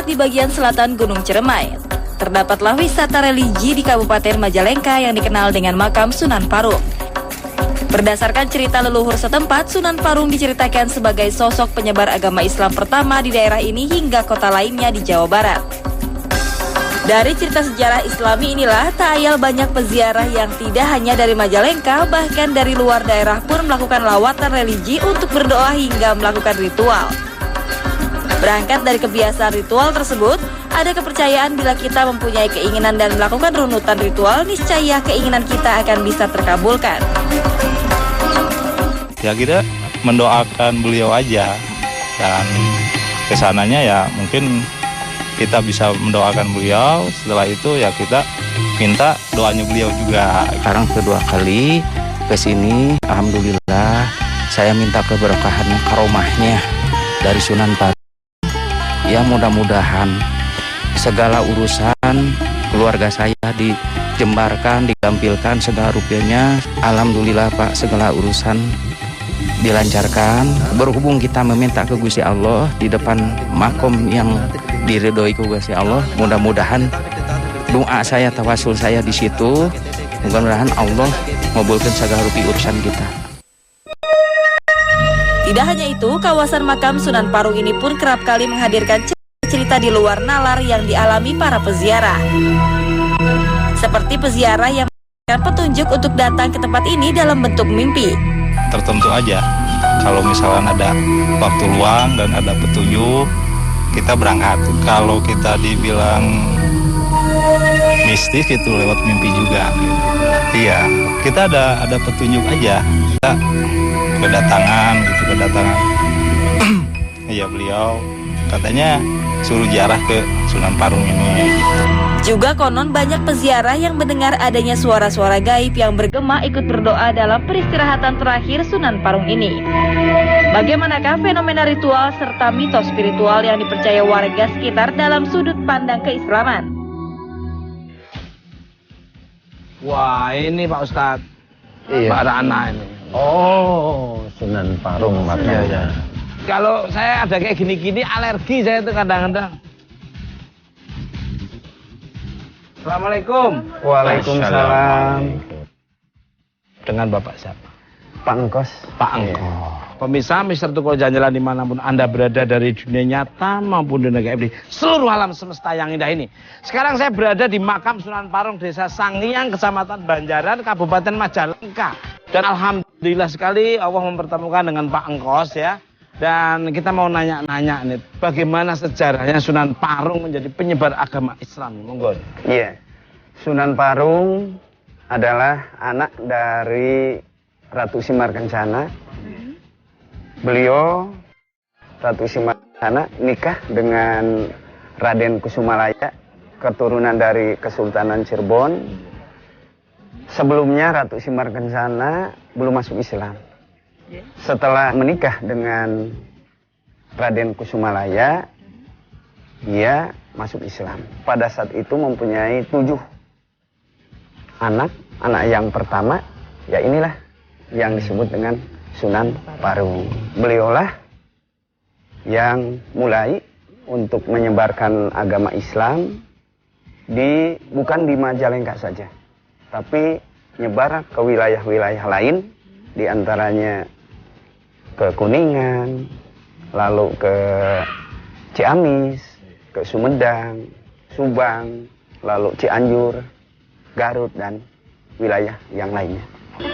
terletak di bagian selatan Gunung Ciremai. Terdapatlah wisata religi di Kabupaten Majalengka yang dikenal dengan makam Sunan Parung. Berdasarkan cerita leluhur setempat, Sunan Parung diceritakan sebagai sosok penyebar agama Islam pertama di daerah ini hingga kota lainnya di Jawa Barat. Dari cerita sejarah Islami inilah tak ayal banyak peziarah yang tidak hanya dari Majalengka, bahkan dari luar daerah pun melakukan lawatan religi untuk berdoa hingga melakukan ritual. Berangkat dari kebiasaan ritual tersebut, ada kepercayaan bila kita mempunyai keinginan dan melakukan runutan ritual, niscaya keinginan kita akan bisa terkabulkan. Ya kita mendoakan beliau aja, dan kesananya ya mungkin kita bisa mendoakan beliau, setelah itu ya kita minta doanya beliau juga. Sekarang kedua kali ke sini, alhamdulillah saya minta keberkahan karomahnya dari Sunan Parung. Ya mudah-mudahan segala urusan keluarga saya dijembarkan, digampilkan segala rupiahnya. Alhamdulillah Pak, segala urusan dilancarkan. Berhubung kita meminta ke Gusti Allah di depan makom yang diridhoi ku Gusti Allah, mudah-mudahan doa saya, tawasul saya di situ, mudah-mudahan Allah ngabulkan segala rupi urusan kita. Tidak hanya itu, kawasan makam Sunan Parung ini pun kerap kali menghadirkan cerita di luar nalar yang dialami para peziarah. Seperti peziarah yang memberikan petunjuk untuk datang ke tempat ini dalam bentuk mimpi. Tertentu aja, kalau misalnya ada waktu luang dan ada petunjuk, kita berangkat. Kalau kita dibilang mistis itu lewat mimpi juga. Iya, kita ada petunjuk aja. Kita kedatangan. Iya, beliau katanya suruh ziarah ke Sunan Parung ini. Juga konon banyak peziarah yang mendengar adanya suara-suara gaib yang bergema ikut berdoa dalam peristirahatan terakhir Sunan Parung ini. Bagaimanakah fenomena ritual serta mitos spiritual yang dipercaya warga sekitar dalam sudut pandang keislaman? Wah, ini Pak Ustadz, iya. Pak Rana ini. Oh, Sunan Parung makanya. Iya. Kalau saya ada kayak gini-gini, alergi saya tuh kadang-kadang. Assalamualaikum. Waalaikumsalam. Dengan Bapak siapa? Pak Engkos. Pak Engkos. Pemirsa Mister Tukul Jalan dimanapun Anda berada dari dunia nyata maupun dunia gaib di seluruh alam semesta yang indah ini. Sekarang saya berada di makam Sunan Parung, Desa Sangiang, Kecamatan Banjaran, Kabupaten Majalengka. Dan alhamdulillah sekali Allah mempertemukan dengan Pak Engkos ya. Dan kita mau nanya-nanya nih, bagaimana sejarahnya Sunan Parung menjadi penyebar agama Islam? Monggo. Iya. Sunan Parung adalah anak dari Ratu Semar Kencana. Beliau, Ratu Semar Kencana, nikah dengan Raden Kusumalaya, keturunan dari Kesultanan Cirebon. Sebelumnya Ratu Semar Kencana belum masuk Islam. Setelah menikah dengan Raden Kusumalaya, dia masuk Islam. Pada saat itu mempunyai 7 anak. Anak yang pertama, ya inilah yang disebut dengan Sunan Parung. Beliaulah yang mulai untuk menyebarkan agama Islam bukan di Majalengka saja, tapi nyebar ke wilayah-wilayah lain, di antaranya ke Kuningan, lalu ke Ciamis, ke Sumedang, Subang, lalu Cianjur, Garut, dan wilayah yang lainnya.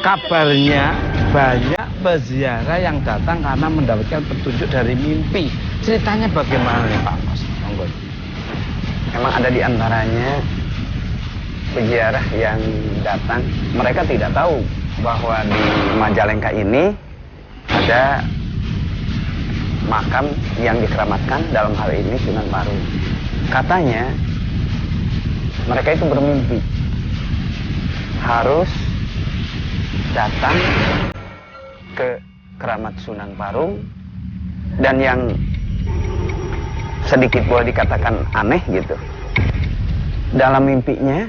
Kabarnya banyak peziarah yang datang karena mendapatkan petunjuk dari mimpi. Ceritanya bagaimana nih Pak Mas? Monggo. Memang ada di antaranya peziarah yang datang, mereka tidak tahu bahwa di Majalengka ini ada makam yang dikeramatkan, dalam hal ini Sunan Parung. Katanya mereka itu bermimpi harus datang ke keramat Sunan Parung, dan yang sedikit boleh dikatakan aneh gitu, dalam mimpinya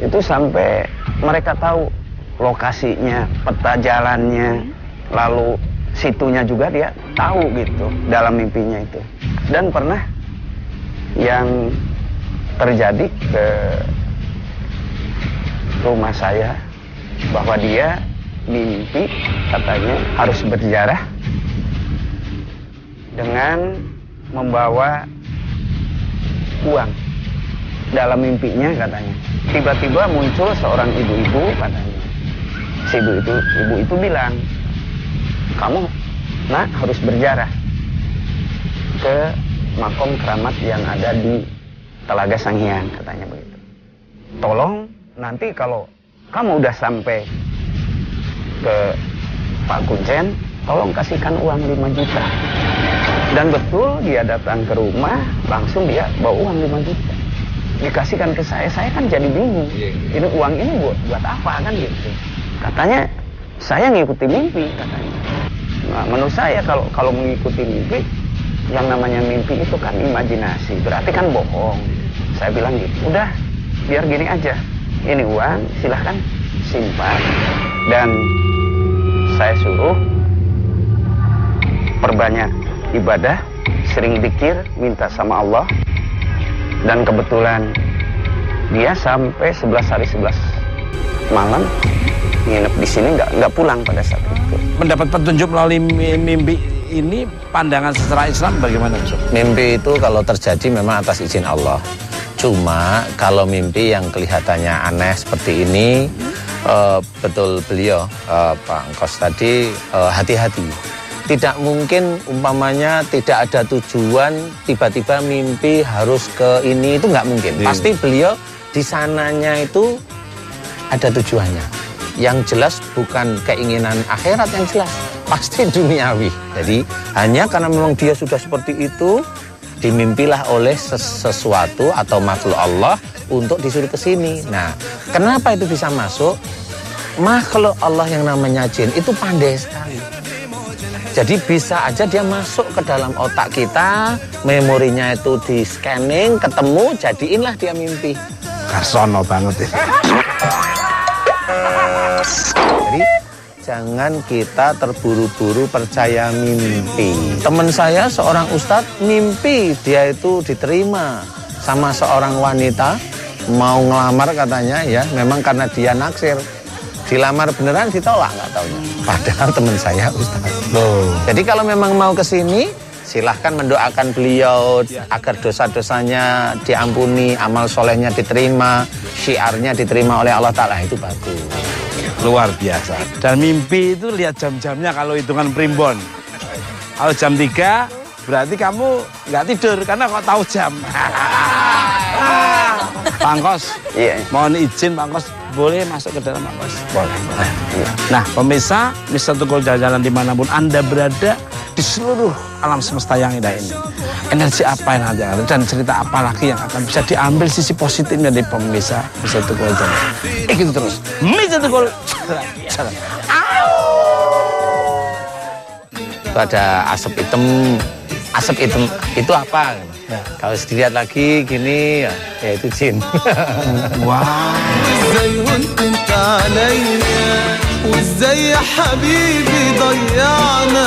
itu sampai mereka tahu lokasinya, peta jalannya, lalu situnya juga dia tahu gitu dalam mimpinya itu. Dan pernah yang terjadi ke rumah saya, bahwa dia mimpi katanya harus berziarah dengan membawa uang. Dalam mimpinya katanya tiba-tiba muncul seorang ibu-ibu katanya. Si ibu itu bilang, kamu nak harus berziarah ke makom keramat yang ada di Telaga Sanghyang, katanya begitu. Tolong nanti kalau kamu udah sampai ke Pak Kuncen, tolong kasihkan uang 5 juta. Dan betul dia datang ke rumah, langsung dia bawa uang 5 juta. Dikasihkan ke saya kan jadi bingung. Ini uang ini buat apa kan gitu. Katanya saya ngikuti mimpi katanya. Nah, menurut saya kalau mengikuti mimpi, yang namanya mimpi itu kan imajinasi, berarti kan bohong. Saya bilang gitu, udah biar gini aja, ini uang silahkan simpan, dan saya suruh perbanyak ibadah, sering zikir, minta sama Allah. Dan kebetulan dia sampai 11 hari 11 malam nginep di sini, nggak pulang pada saat itu. Mendapat petunjuk melalui mimpi ini, pandangan secara Islam bagaimana, Ustaz? Mimpi itu kalau terjadi memang atas izin Allah. Cuma kalau mimpi yang kelihatannya aneh seperti ini, betul beliau Pak Engkos tadi, hati-hati. Tidak mungkin umpamanya tidak ada tujuan, tiba-tiba mimpi harus ke ini, itu nggak mungkin. Pasti beliau di sananya itu ada tujuannya. Yang jelas bukan keinginan akhirat yang jelas, pasti duniawi. Jadi hanya karena memang dia sudah seperti itu, dimimpilah oleh sesuatu atau makhluk Allah untuk disuruh ke sini. Nah, kenapa itu bisa masuk? Makhluk Allah yang namanya jin itu pandai sekali. Jadi bisa aja dia masuk ke dalam otak kita, memorinya itu di scanning, ketemu, jadiinlah dia mimpi. Karsono banget ya. Jadi jangan kita terburu-buru percaya mimpi. Teman saya seorang ustadz mimpi dia itu diterima sama seorang wanita, mau ngelamar katanya ya, memang karena dia naksir. Dilamar beneran ditolak nggak taunya. Padahal teman saya ustadz. Jadi kalau memang mau ke sini, silahkan mendoakan beliau agar dosa-dosanya diampuni, amal solehnya diterima, syiarnya diterima oleh Allah Ta'ala, itu bagus. Luar biasa. Dan mimpi itu lihat jam-jamnya kalau hitungan primbon. Kalau jam 3 berarti kamu nggak tidur karena kok tahu jam. Pak Engkos, Iya. mohon izin Pak Engkos, boleh masuk ke dalam Pak Engkos? Boleh. Nah, pemirsa, Mr. Tukul Jalan-Jalan dimanapun Anda berada di seluruh alam semesta yang indah ini. Energi apa yang ada dan cerita apa lagi yang akan bisa diambil sisi positifnya dari pemirsa Mr. Tukul Jalan. Gitu terus, Mr. Tukul Jalan. Itu ada asap hitam. Asap hitam itu apa? Ya. Kalau dilihat lagi gini, ya itu jin. Wah. وازاي يا حبيبي ضيعنا